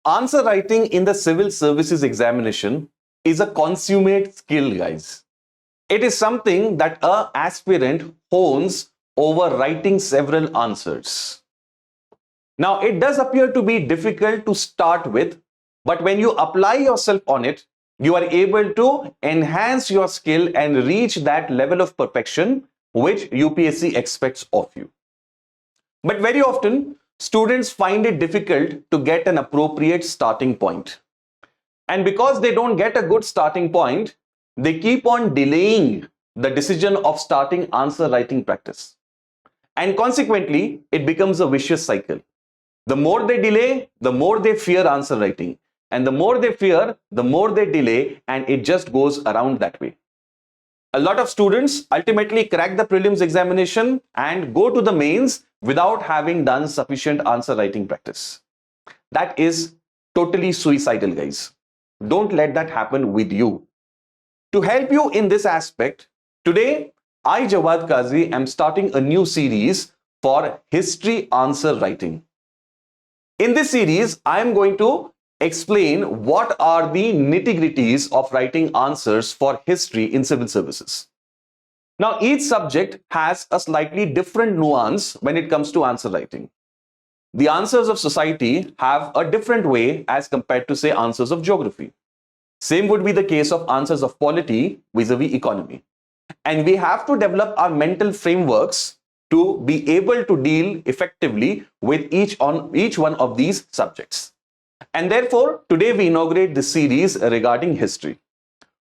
Answer writing in the civil services examination is a consummate skill, guys. It is something that an aspirant hones over writing several answers. Now, it does appear to be difficult to start with, but when you apply yourself on it, you are able to enhance your skill and reach that level of perfection which UPSC expects of you. But very often, students find it difficult to get an appropriate starting point. And because they don't get a good starting point, they keep on delaying the decision of starting answer writing practice. And consequently, it becomes a vicious cycle. The more they delay, the more they fear answer writing. And the more they fear, the more they delay, and it just goes around that way. A lot of students ultimately crack the prelims examination and go to the mains without having done sufficient answer writing practice. That is totally suicidal, guys. Don't let that happen with you. To help you in this aspect, today I, Jawwad Kazi, am starting a new series for history answer writing. In this series, I am going to explain what are the nitty-gritties of writing answers for history in civil services. Now, each subject has a slightly different nuance when it comes to answer writing. The answers of society have a different way as compared to, say, answers of geography. Same would be the case of answers of polity vis-a-vis economy. And we have to develop our mental frameworks to be able to deal effectively with each one of these subjects. And therefore, today we inaugurate this series regarding history.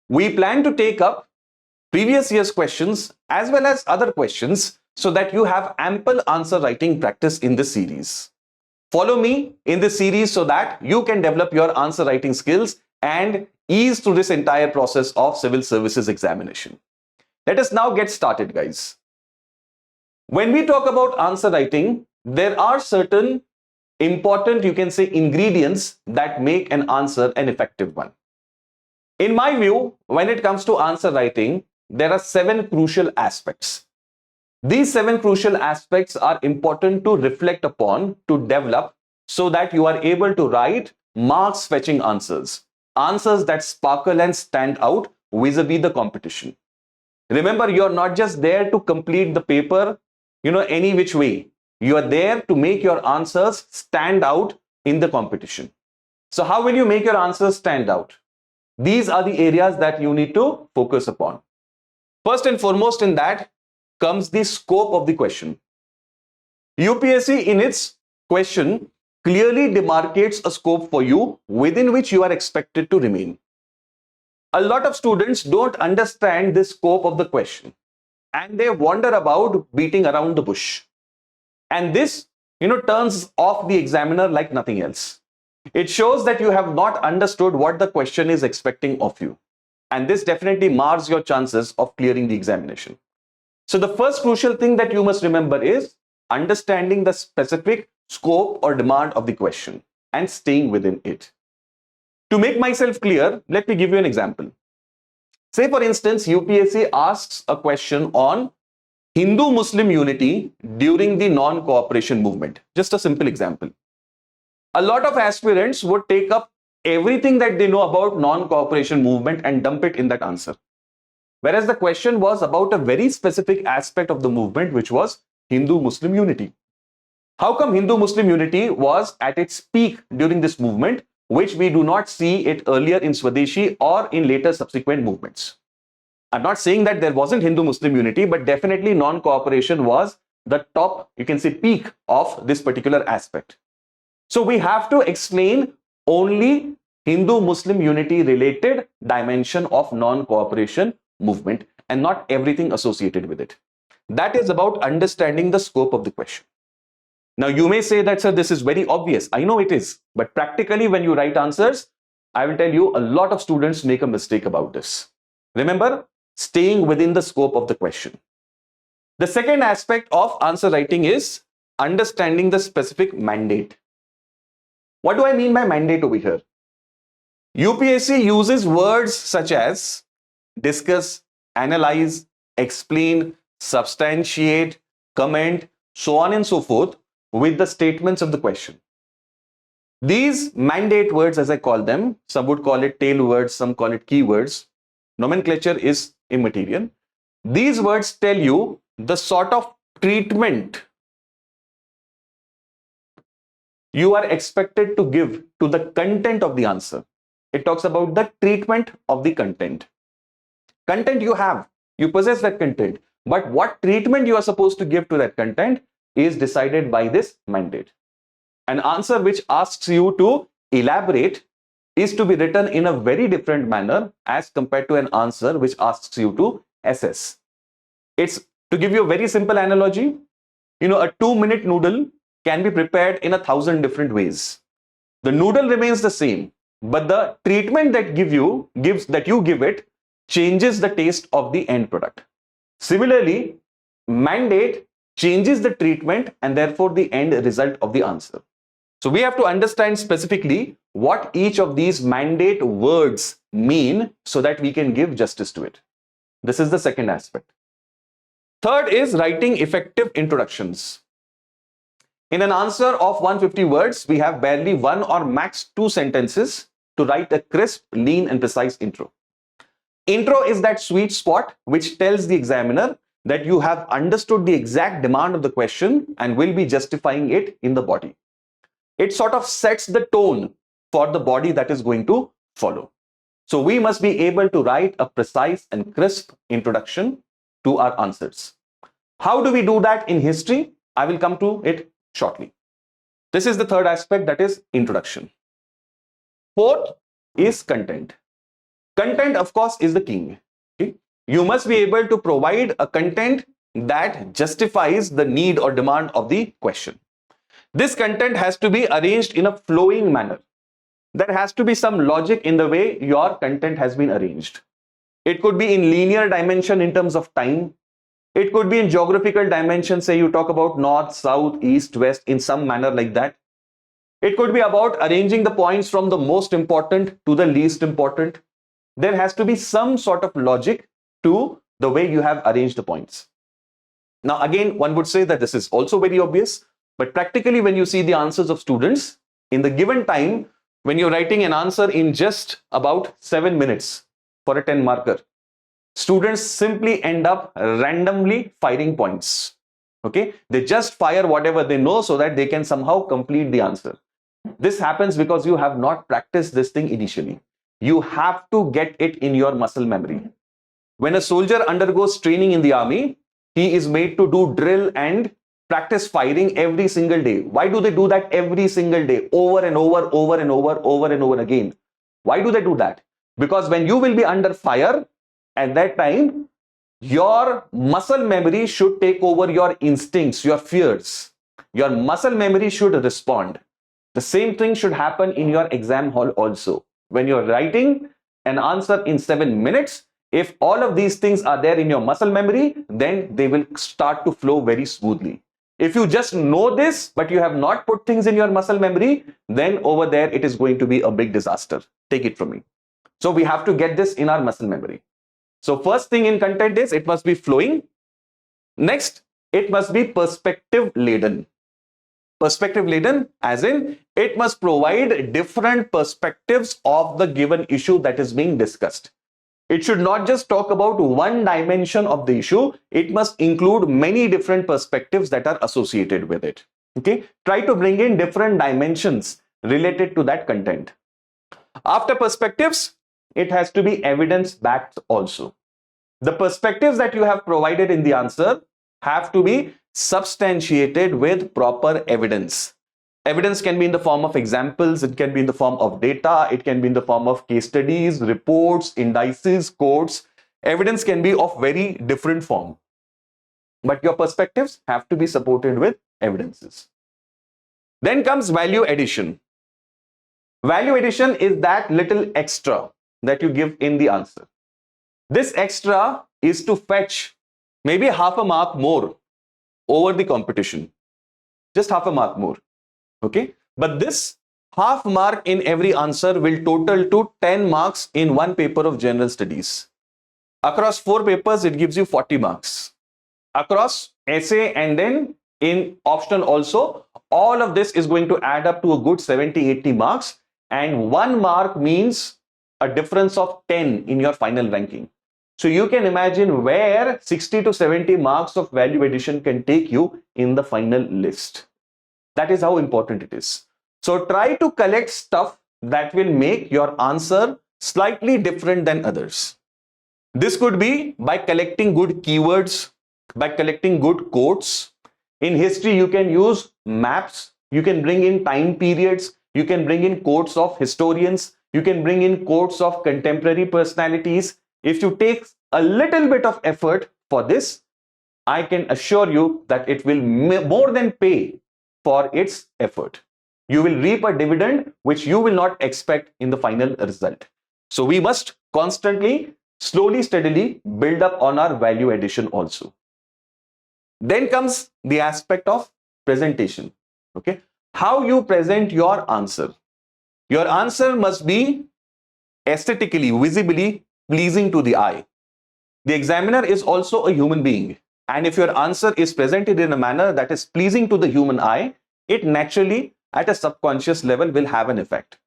We plan to take up previous year's questions as well as other questions so that you have ample answer writing practice in this series. Follow me in this series so that you can develop your answer writing skills and ease through this entire process of civil services examination. Let us now get started, guys. When we talk about answer writing, there are certain important, you can say, ingredients that make an answer an effective one. In my view, when it comes to answer writing, there are 7 crucial aspects. These 7 crucial aspects are important to reflect upon, to develop, so that you are able to write marks-fetching answers. Answers that sparkle and stand out vis-a-vis the competition. Remember, you're not just there to complete the paper, any which way. You are there to make your answers stand out in the competition. So how will you make your answers stand out? These are the areas that you need to focus upon. First and foremost in that comes the scope of the question. UPSC in its question clearly demarcates a scope for you within which you are expected to remain. A lot of students don't understand the scope of the question and they wander about beating around the bush. And this, turns off the examiner like nothing else. It shows that you have not understood what the question is expecting of you. And this definitely mars your chances of clearing the examination. So the first crucial thing that you must remember is understanding the specific scope or demand of the question and staying within it. To make myself clear, let me give you an example. Say, for instance, UPSC asks a question on Hindu-Muslim unity during the non-cooperation movement. Just a simple example. A lot of aspirants would take up everything that they know about non-cooperation movement and dump it in that answer. Whereas the question was about a very specific aspect of the movement, which was Hindu-Muslim unity. How come Hindu-Muslim unity was at its peak during this movement, which we do not see it earlier in Swadeshi or in later subsequent movements? I'm not saying that there wasn't Hindu-Muslim unity, but definitely non-cooperation was the top, you can say, peak of this particular aspect. So we have to explain only Hindu-Muslim unity related dimension of non-cooperation movement and not everything associated with it. That is about understanding the scope of the question. Now you may say that, sir, this is very obvious. I know it is, but practically when you write answers, I will tell you a lot of students make a mistake about this. Remember, staying within the scope of the question. The second aspect of answer writing is understanding the specific mandate. What do I mean by mandate over here? UPSC uses words such as discuss, analyze, explain, substantiate, comment, so on and so forth with the statements of the question. These mandate words, as I call them, some would call it tail words, some call it keywords. Nomenclature is immaterial. These words tell you the sort of treatment you are expected to give to the content of the answer. It talks about the treatment of the content. Content you have, you possess that content, but what treatment you are supposed to give to that content is decided by this mandate. An answer which asks you to elaborate is to be written in a very different manner as compared to an answer which asks you to assess. It's, to give you a very simple analogy, a 2-minute noodle can be prepared in 1,000 different ways. The noodle remains the same, but the treatment that you give it changes the taste of the end product. Similarly, mandate changes the treatment and therefore the end result of the answer. So we have to understand specifically what each of these mandate words mean so that we can give justice to it. This is the second aspect. Third is writing effective introductions. In an answer of 150 words, we have barely 1 or max 2 sentences to write a crisp, lean and precise intro. Intro is that sweet spot which tells the examiner that you have understood the exact demand of the question and will be justifying it in the body. It sort of sets the tone for the body that is going to follow. So we must be able to write a precise and crisp introduction to our answers. How do we do that in history? I will come to it shortly. This is the third aspect, that is introduction. Fourth is content. Content, of course, is the king. Okay? You must be able to provide a content that justifies the need or demand of the question. This content has to be arranged in a flowing manner. There has to be some logic in the way your content has been arranged. It could be in linear dimension in terms of time. It could be in geographical dimension, say you talk about north, south, east, west, in some manner like that. It could be about arranging the points from the most important to the least important. There has to be some sort of logic to the way you have arranged the points. Now again, one would say that this is also very obvious, but practically when you see the answers of students, in the given time, when you're writing an answer in just about 7 minutes for a 10 marker, students simply end up randomly firing points. Okay, they just fire whatever they know so that they can somehow complete the answer. This happens because you have not practiced this thing initially. You have to get it in your muscle memory. When a soldier undergoes training in the army, he is made to do drill and practice firing every single day. Why do they do that every single day? Over and over, over and over, over and over again. Why do they do that? Because when you will be under fire, at that time, your muscle memory should take over your instincts, your fears. Your muscle memory should respond. The same thing should happen in your exam hall also. When you're writing an answer in 7 minutes, if all of these things are there in your muscle memory, then they will start to flow very smoothly. If you just know this, but you have not put things in your muscle memory, then over there it is going to be a big disaster. Take it from me. So we have to get this in our muscle memory. So first thing in content is it must be flowing. Next, it must be perspective laden. Perspective laden, as in it must provide different perspectives of the given issue that is being discussed. It should not just talk about one dimension of the issue. It must include many different perspectives that are associated with it. Okay, try to bring in different dimensions related to that content. After perspectives, it has to be evidence backed also. The perspectives that you have provided in the answer have to be substantiated with proper evidence. Evidence can be in the form of examples, it can be in the form of data, it can be in the form of case studies, reports, indices, quotes. Evidence can be of very different form. But your perspectives have to be supported with evidences. Then comes value addition. Value addition is that little extra that you give in the answer. This extra is to fetch maybe half a mark more over the competition. Just half a mark more. Okay, but this half mark in every answer will total to 10 marks in one paper of general studies. Across 4 papers, it gives you 40 marks. Across essay and then in optional also. All of this is going to add up to a good 70-80 marks, and 1 mark means a difference of 10 in your final ranking. So you can imagine where 60 to 70 marks of value addition can take you in the final list. That is how important it is. So try to collect stuff that will make your answer slightly different than others. This could be by collecting good keywords, by collecting good quotes. In history, you can use maps, you can bring in time periods, you can bring in quotes of historians, you can bring in quotes of contemporary personalities. If you take a little bit of effort for this, I can assure you that it will more than pay for its effort. You will reap a dividend which you will not expect in the final result. So we must constantly, slowly, steadily build up on our value addition also. Then comes the aspect of presentation. Okay, how you present your answer. Your answer must be aesthetically, visibly pleasing to the eye. The examiner is also a human being, and if your answer is presented in a manner that is pleasing to the human eye, it naturally at a subconscious level will have an effect.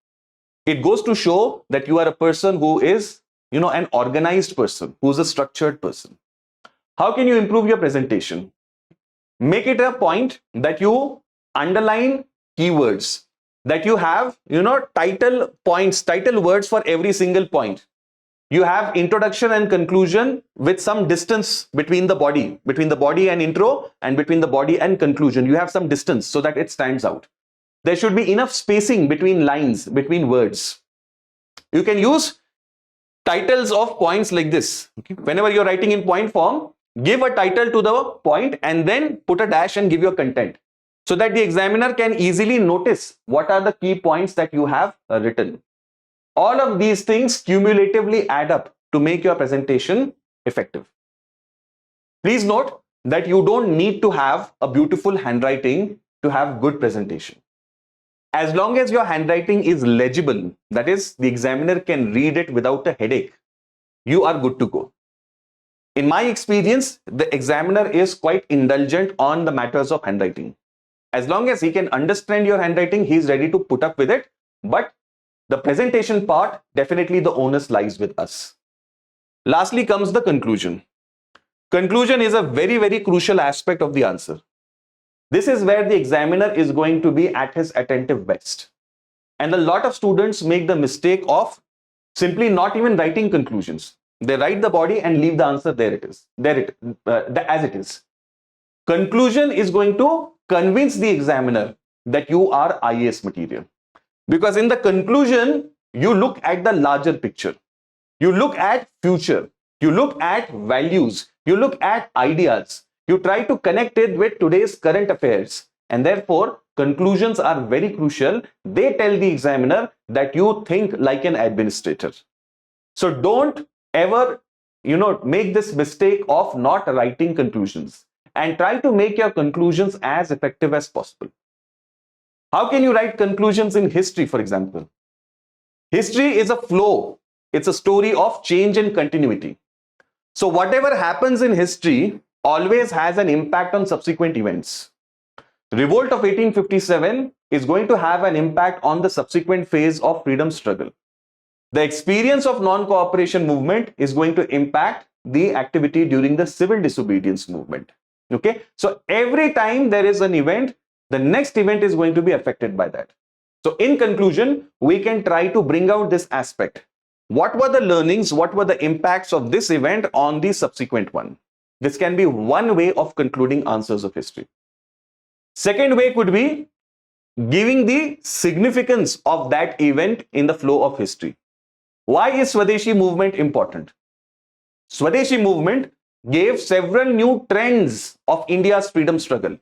It goes to show that you are a person who is, an organized person, who is a structured person. How can you improve your presentation? Make it a point that you underline keywords, that you have, title points, title words for every single point. You have introduction and conclusion with some distance between the body and intro, and between the body and conclusion. You have some distance so that it stands out. There should be enough spacing between lines, between words. You can use titles of points like this. Okay? Whenever you're writing in point form, give a title to the point and then put a dash and give your content, so that the examiner can easily notice what are the key points that you have written. All of these things cumulatively add up to make your presentation effective. Please note that you don't need to have a beautiful handwriting to have good presentation. As long as your handwriting is legible, that is, the examiner can read it without a headache, you are good to go. In my experience, the examiner is quite indulgent on the matters of handwriting. As long as he can understand your handwriting, he is ready to put up with it. But the presentation part, definitely the onus lies with us. Lastly comes the conclusion. Conclusion is a very, very crucial aspect of the answer. This is where the examiner is going to be at his attentive best. And a lot of students make the mistake of simply not even writing conclusions. They write the body and leave the answer there it is, as it is. Conclusion is going to convince the examiner that you are IAS material. Because in the conclusion, you look at the larger picture. You look at future. You look at values. You look at ideas. You try to connect it with today's current affairs. And therefore, conclusions are very crucial. They tell the examiner that you think like an administrator. So don't ever, make this mistake of not writing conclusions, and try to make your conclusions as effective as possible. How can you write conclusions in history, for example? History is a flow. It's a story of change and continuity. So whatever happens in history always has an impact on subsequent events. The revolt of 1857 is going to have an impact on the subsequent phase of freedom struggle. The experience of non-cooperation movement is going to impact the activity during the civil disobedience movement. Okay, so every time there is an event, the next event is going to be affected by that. So in conclusion, we can try to bring out this aspect. What were the learnings? What were the impacts of this event on the subsequent one? This can be one way of concluding answers of history. Second way could be giving the significance of that event in the flow of history. Why is Swadeshi movement important? Swadeshi movement gave several new trends of India's freedom struggle.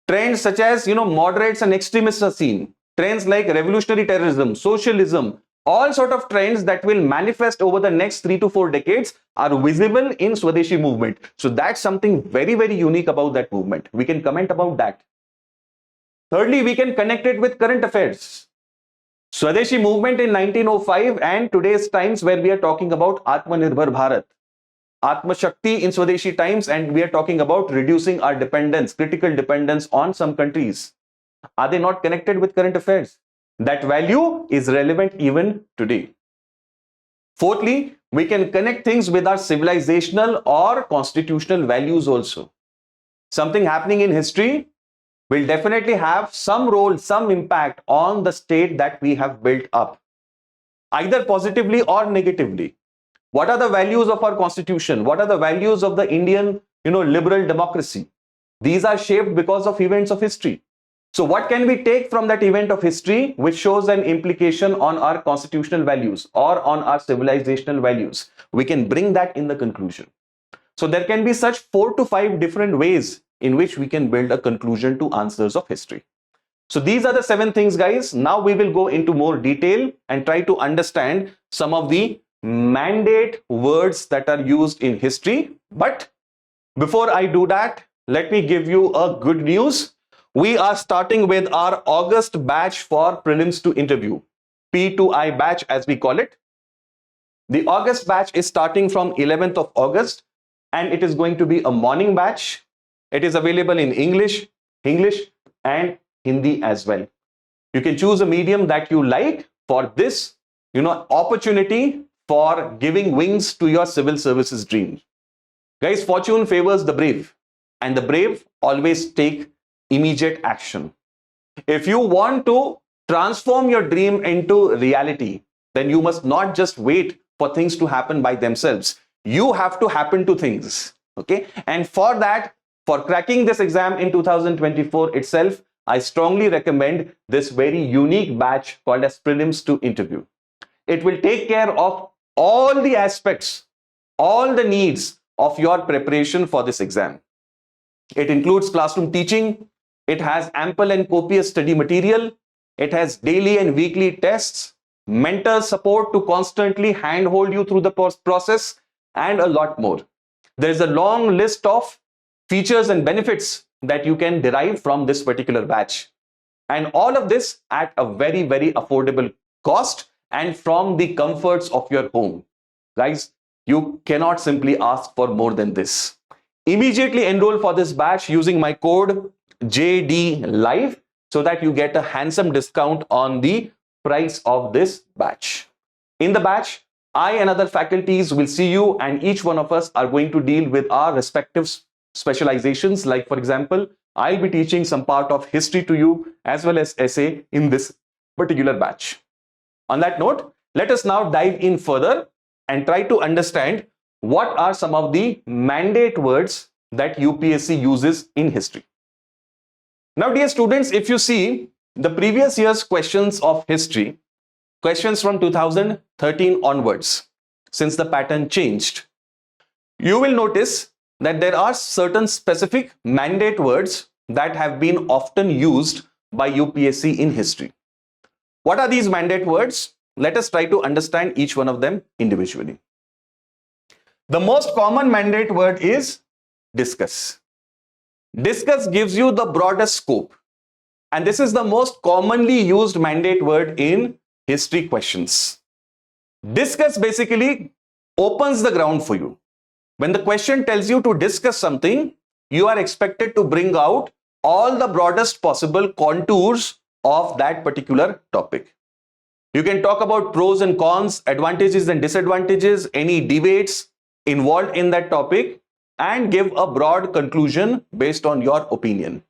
Trends such as, moderates and extremists are seen. Trends like revolutionary terrorism, socialism, all sort of trends that will manifest over the next 3 to 4 decades are visible in Swadeshi movement. So that's something very, very unique about that movement. We can comment about that. Thirdly, we can connect it with current affairs. Swadeshi movement in 1905 and today's times, where we are talking about Atmanirbhar Bharat. Atma Shakti in Swadeshi times, and we are talking about reducing our dependence, critical dependence on some countries. Are they not connected with current affairs? That value is relevant even today. Fourthly, we can connect things with our civilizational or constitutional values also. Something happening in history will definitely have some role, some impact on the state that we have built up, either positively or negatively. What are the values of our constitution? What are the values of the Indian, liberal democracy? These are shaped because of events of history. So what can we take from that event of history which shows an implication on our constitutional values or on our civilizational values? We can bring that in the conclusion. So there can be such 4 to 5 different ways in which we can build a conclusion to answers of history. So these are the 7 things, guys. Now we will go into more detail and try to understand some of the mandate words that are used in history. But before I do that, let me give you a good news. We are starting with our August batch for prelims to interview, P2I batch as we call it. The August batch is starting from 11th of August and it is going to be a morning batch. It is available in English and Hindi as well. You can choose a medium that you like for this, opportunity for giving wings to your civil services dream. Guys, fortune favors the brave, and the brave always take immediate action. If you want to transform your dream into reality, then you must not just wait for things to happen by themselves. You have to happen to things. Okay. And for that, for cracking this exam in 2024 itself, I strongly recommend this very unique batch called as prelims to interview. It will take care of all the aspects, all the needs of your preparation for this exam. It includes classroom teaching. It has ample and copious study material. It has daily and weekly tests, mentor support to constantly handhold you through the process, and a lot more. There is a long list of features and benefits that you can derive from this particular batch. And all of this at a very, very affordable cost and from the comforts of your home. Guys, you cannot simply ask for more than this. Immediately enroll for this batch using my code JDLive so that you get a handsome discount on the price of this batch. In the batch, I and other faculties will see you, and each one of us are going to deal with our respective specializations. Like, for example, I'll be teaching some part of history to you as well as essay in this particular batch. On that note, let us now dive in further and try to understand what are some of the mandate words that UPSC uses in history. Now, dear students, if you see the previous year's questions of history, questions from 2013 onwards, since the pattern changed, you will notice that there are certain specific mandate words that have been often used by UPSC in history. What are these mandate words? Let us try to understand each one of them individually. The most common mandate word is discuss. Discuss gives you the broadest scope, and this is the most commonly used mandate word in history questions. Discuss basically opens the ground for you. When the question tells you to discuss something, you are expected to bring out all the broadest possible contours of that particular topic. You can talk about pros and cons, advantages and disadvantages, any debates involved in that topic, and give a broad conclusion based on your opinion.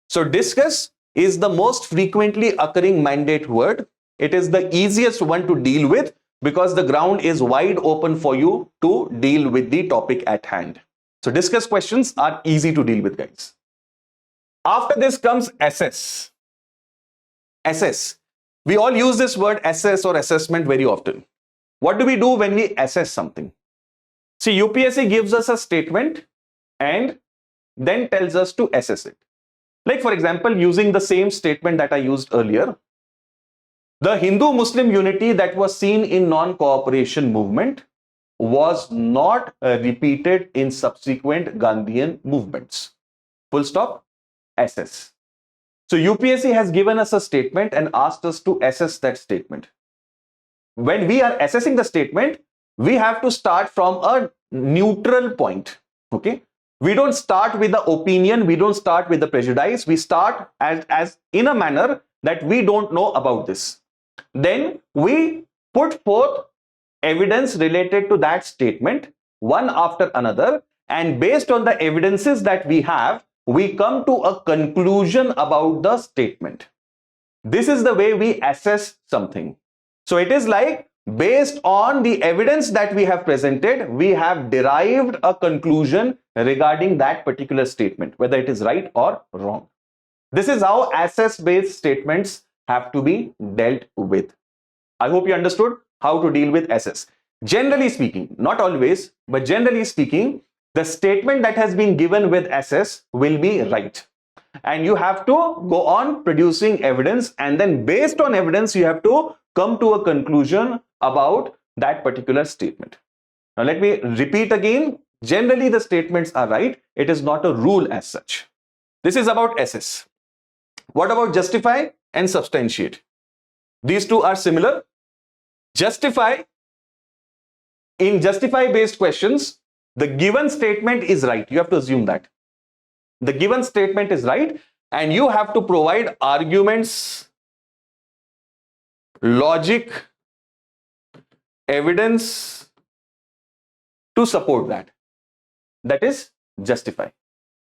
So discuss is the most frequently occurring mandate word. It is the easiest one to deal with because the ground is wide open for you to deal with the topic at hand. So discuss questions are easy to deal with, guys. After this comes assess. Assess. We all use this word assess or assessment very often. What do we do when we assess something? See, UPSC gives us a statement and then tells us to assess it. Like, for example, using the same statement that I used earlier, the Hindu-Muslim unity that was seen in non-cooperation movement was not repeated in subsequent Gandhian movements. Full stop. Assess. So UPSC has given us a statement and asked us to assess that statement. When we are assessing the statement, we have to start from a neutral point. Okay, we don't start with the opinion, we don't start with the prejudice, we start as in a manner that we don't know about this. Then we put forth evidence related to that statement one after another, and based on the evidences that we have, we come to a conclusion about the statement. This is the way we assess something. So it is like, based on the evidence that we have presented, we have derived a conclusion regarding that particular statement, whether it is right or wrong. This is how assess-based statements have to be dealt with. I hope you understood how to deal with assess. Generally speaking, not always, but generally speaking, the statement that has been given with assess will be right. And you have to go on producing evidence, and then based on evidence, you have to come to a conclusion about that particular statement. Now, let me repeat again. Generally, the statements are right. It is not a rule as such. This is about assess. What about justify and substantiate? These two are similar. Justify, in justify based questions, the given statement is right. You have to assume that the given statement is right, and you have to provide arguments, logic, evidence to support that. That is justify.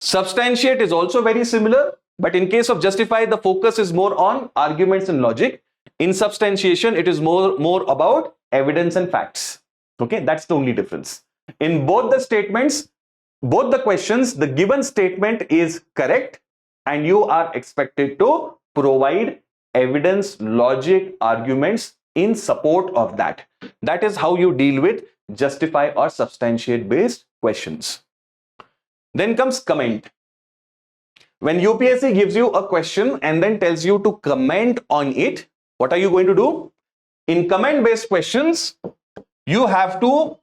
Substantiate is also very similar, but in case of justify, the focus is more on arguments and logic. In substantiation, it is more about evidence and facts. Okay, that's the only difference. In both the statements, both the questions, the given statement is correct, and you are expected to provide evidence, logic, arguments in support of that. That is how you deal with justify or substantiate based questions. Then comes comment. When UPSC gives you a question and then tells you to comment on it, what are you going to do? In comment based questions, you have to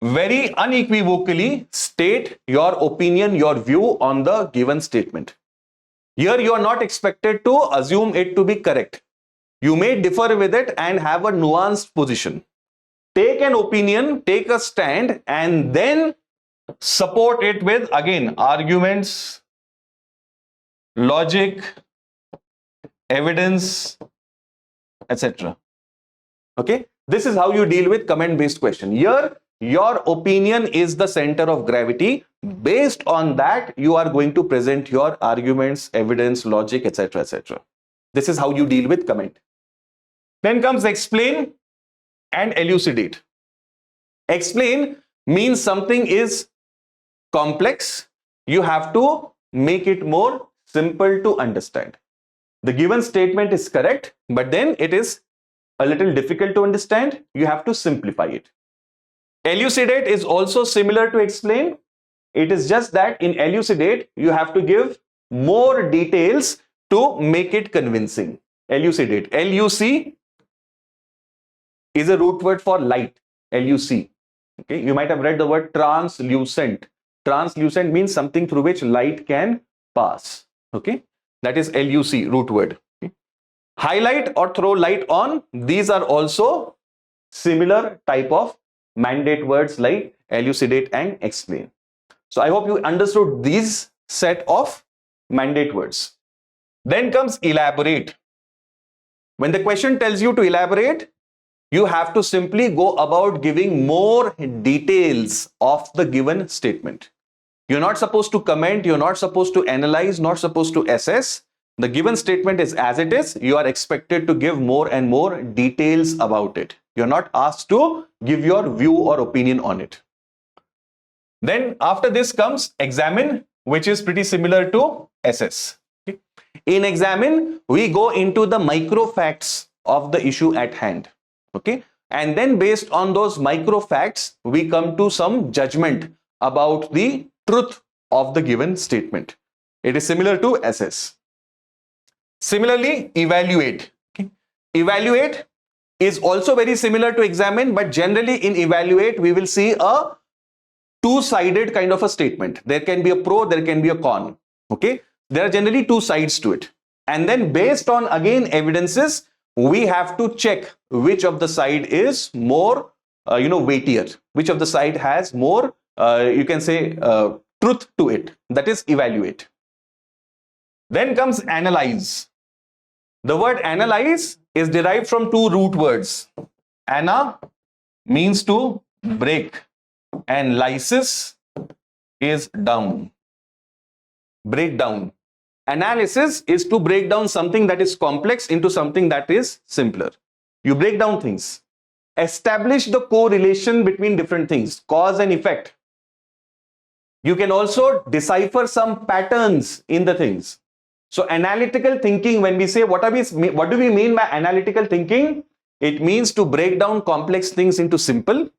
very unequivocally state your opinion, your view on the given statement. Here you are not expected to assume it to be correct. You may differ with it and have a nuanced position. Take an opinion, take a stand, and then support it with, again, arguments, logic, evidence, etc. Okay, this is how you deal with comment based question. Here your opinion is the center of gravity. Based on that, you are going to present your arguments, evidence, logic, etc., etc. This is how you deal with comment. Then comes explain and elucidate. Explain means something is complex. You have to make it more simple to understand. The given statement is correct, but then it is a little difficult to understand. You have to simplify it. Elucidate is also similar to explain. It is just that in elucidate, you have to give more details to make it convincing. Elucidate. LUC is a root word for light. LUC. Okay, you might have read the word translucent. Translucent means something through which light can pass. Okay, that is LUC, root word. Okay. Highlight or throw light on. These are also similar type of mandate words like elucidate and explain. So I hope you understood these set of mandate words. Then comes elaborate. When the question tells you to elaborate, you have to simply go about giving more details of the given statement. You're not supposed to comment, you're not supposed to analyze, not supposed to assess. The given statement is as it is. You are expected to give more and more details about it. You're not asked to give your view or opinion on it. Then after this comes examine, which is pretty similar to assess. Okay. In examine, we go into the micro facts of the issue at hand. Okay. And then based on those micro facts, we come to some judgment about the truth of the given statement. It is similar to assess. Similarly, evaluate. Okay. Evaluate is also very similar to examine, but generally in evaluate, we will see a two-sided kind of a statement. There can be a pro, there can be a con. Okay. There are generally two sides to it. And then based on, again, evidences, we have to check which of the side is more weightier? Which of the side has more, you can say, truth to it? That is evaluate. Then comes analyze. The word analyze is derived from two root words. Ana means to break and lysis is down. Break down. Analysis is to break down something that is complex into something that is simpler. You break down things. Establish the correlation between different things, cause and effect. You can also decipher some patterns in the things. So analytical thinking, when we say what do we mean by analytical thinking? It means to break down complex things into simple,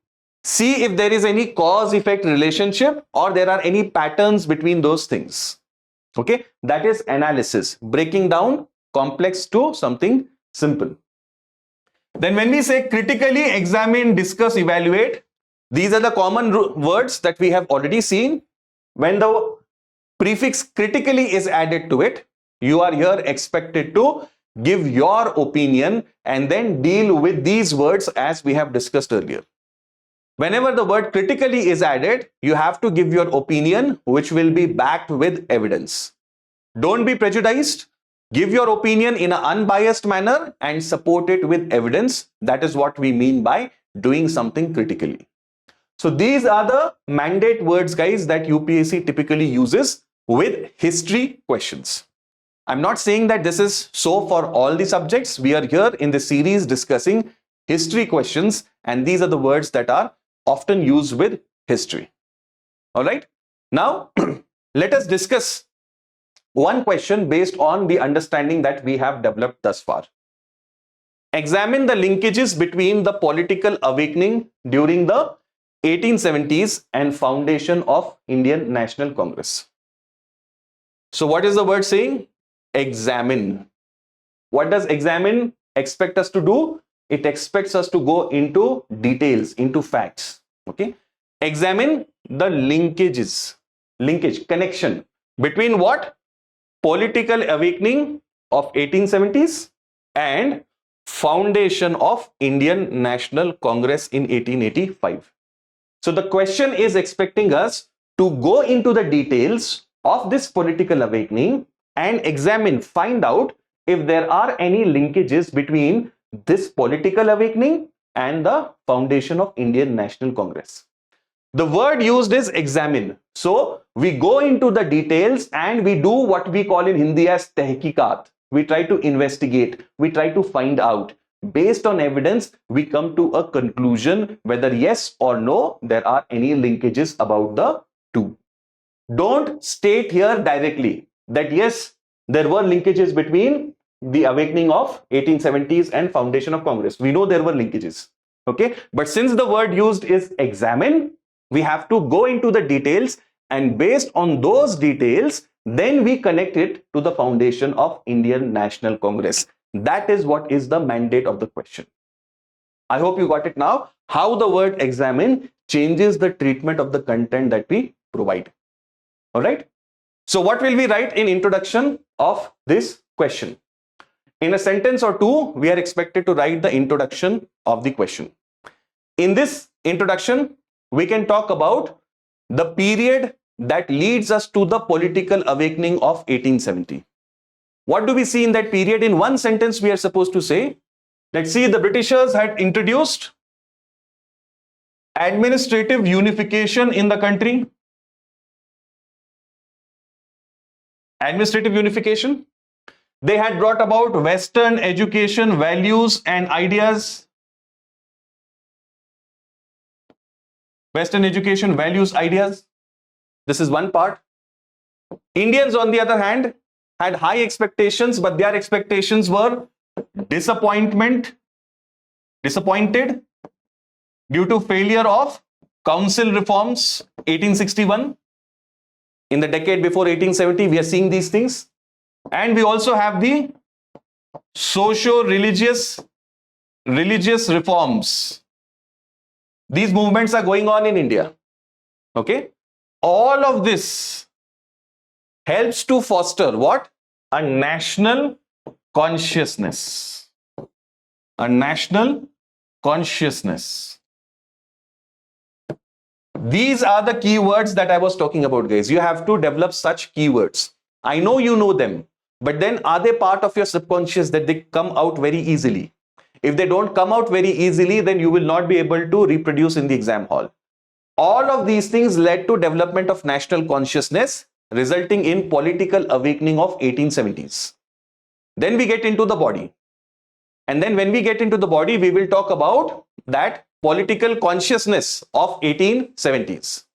see if there is any cause-effect relationship or there are any patterns between those things. Okay, that is analysis, breaking down complex to something simple. Then when we say critically examine, discuss, evaluate, these are the common words that we have already seen. When the prefix critically is added to it, you are here expected to give your opinion and then deal with these words as we have discussed earlier. Whenever the word critically is added, you have to give your opinion, which will be backed with evidence. Don't be prejudiced. Give your opinion in an unbiased manner and support it with evidence. That is what we mean by doing something critically. So these are the mandate words, guys, that UPSC typically uses with history questions. I'm not saying that this is so for all the subjects. We are here in the series discussing history questions, and these are the words that are often used with history. All right. Now, let us discuss one question based on the understanding that we have developed thus far. Examine the linkages between the political awakening during the 1870s and foundation of Indian National Congress. So what is the word saying? Examine. What does examine expect us to do? It expects us to go into details, into facts. Okay. Examine the linkages, connection between what? Political awakening of 1870s and foundation of Indian National Congress in 1885. So the question is expecting us to go into the details of this political awakening and examine, find out if there are any linkages between this political awakening and the foundation of Indian National Congress. The word used is examine. So we go into the details and we do what we call in Hindi as tehqiqat. We try to investigate, we try to find out. Based on evidence, we come to a conclusion whether yes or no, there are any linkages about the two. Don't state here directly that yes, there were linkages between the awakening of 1870s and foundation of Congress. We know there were linkages. Okay, but since the word used is examine, we have to go into the details, and based on those details, then we connect it to the foundation of Indian National Congress. That is what is the mandate of the question. I hope you got it now, how the word examine changes the treatment of the content that we provide. All right. So what will we write in introduction of this question? In a sentence or two, we are expected to write the introduction of the question. In this introduction, we can talk about the period that leads us to the political awakening of 1870. What do we see in that period? In one sentence, we are supposed to say, let's see, the Britishers had introduced administrative unification in the country. Administrative unification. They had brought about Western education values and ideas. Western education values, ideas. This is one part. Indians, on the other hand, had high expectations, but their expectations were disappointed due to failure of council reforms 1861. In the decade before 1870, we are seeing these things. And we also have the socio-religious reforms. These movements are going on in India. Okay. All of this helps to foster what? A national consciousness. A national consciousness. These are the keywords that I was talking about, guys. You have to develop such keywords. I know you know them, but then are they part of your subconscious that they come out very easily? If they don't come out very easily, then you will not be able to reproduce in the exam hall. All of these things led to development of national consciousness, resulting in political awakening of 1870s. Then we get into the body. And then when we get into the body, we will talk about that political consciousness of 1870s.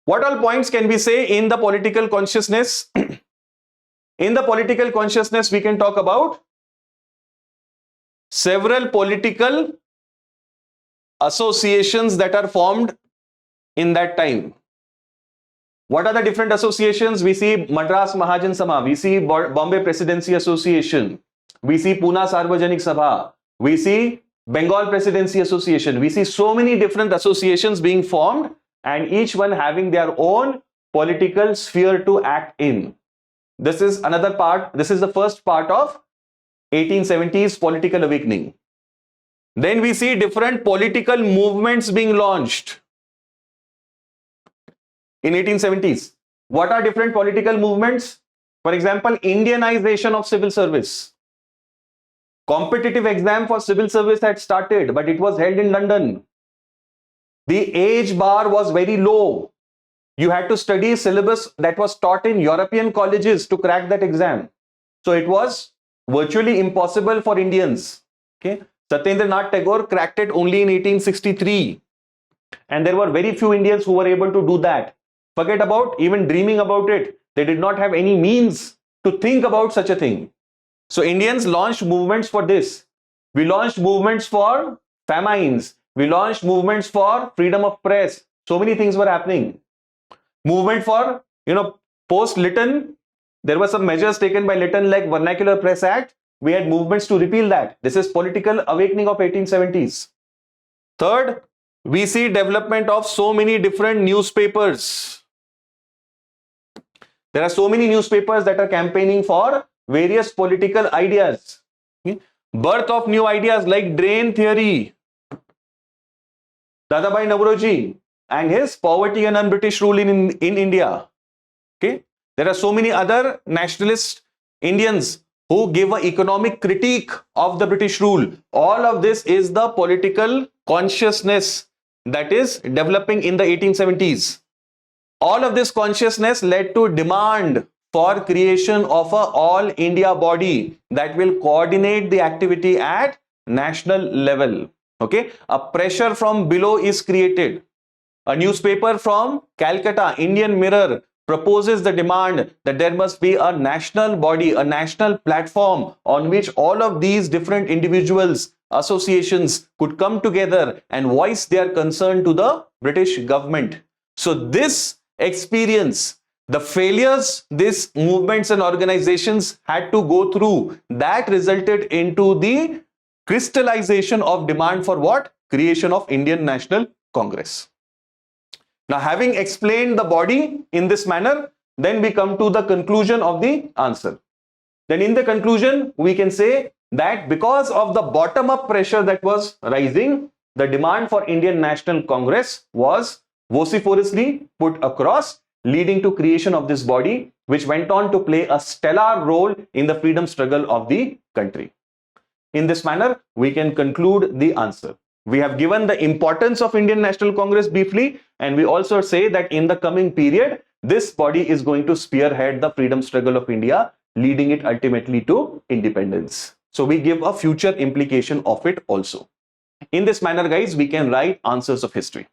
What all points can we say in the political consciousness? In the political consciousness, we can talk about several political associations that are formed in that time. What are the different associations? We see Madras Mahajan Sabha, we see Bombay Presidency Association, we see Pune Sarvajanik Sabha, we see Bengal Presidency Association. We see so many different associations being formed and each one having their own political sphere to act in. This is another part. This is the first part of 1870s political awakening. Then we see different political movements being launched in 1870s. What are different political movements? For example, Indianization of civil service. Competitive exam for civil service had started, but it was held in London. The age bar was very low. You had to study syllabus that was taught in European colleges to crack that exam. So it was virtually impossible for Indians. Okay, Satyendranath Tagore cracked it only in 1863. And there were very few Indians who were able to do that. Forget about even dreaming about it. They did not have any means to think about such a thing. So Indians launched movements for this. We launched movements for famines. We launched movements for freedom of press. So many things were happening. Movement for, post-Lytton, there were some measures taken by Lytton like Vernacular Press Act. We had movements to repeal that. This is political awakening of 1870s. Third, we see development of so many different newspapers. There are so many newspapers that are campaigning for various political ideas. Birth of new ideas like drain theory, Dadabhai Naoroji and his poverty and un-British rule in India. Okay, there are so many other nationalist Indians who give an economic critique of the British rule. All of this is the political consciousness that is developing in the 1870s. All of this consciousness led to demand for creation of an all India body that will coordinate the activity at national level. Okay, a pressure from below is created. A newspaper from Calcutta, Indian Mirror, proposes the demand that there must be a national body, a national platform on which all of these different individuals, associations could come together and voice their concern to the British government. So this experience, the failures these movements and organizations had to go through, that resulted into the crystallization of demand for what? Creation of Indian National Congress. Now, having explained the body in this manner, then we come to the conclusion of the answer. Then in the conclusion, we can say that because of the bottom-up pressure that was rising, the demand for Indian National Congress was vociferously put across, leading to creation of this body, which went on to play a stellar role in the freedom struggle of the country. In this manner, we can conclude the answer. We have given the importance of Indian National Congress briefly, and we also say that in the coming period, this body is going to spearhead the freedom struggle of India, leading it ultimately to independence. So we give a future implication of it also. In this manner, guys, we can write answers of history.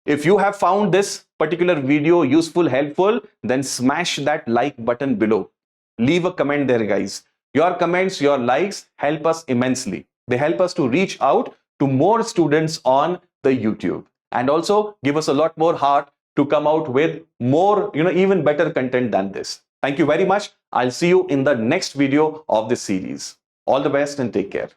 If you have found this particular video useful, helpful, then smash that like button below. Leave a comment there, guys. Your comments, your likes help us immensely. They help us to reach out to more students on the YouTube, and also give us a lot more heart to come out with more, even better content than this. Thank you very much. I'll see you in the next video of this series. All the best and take care.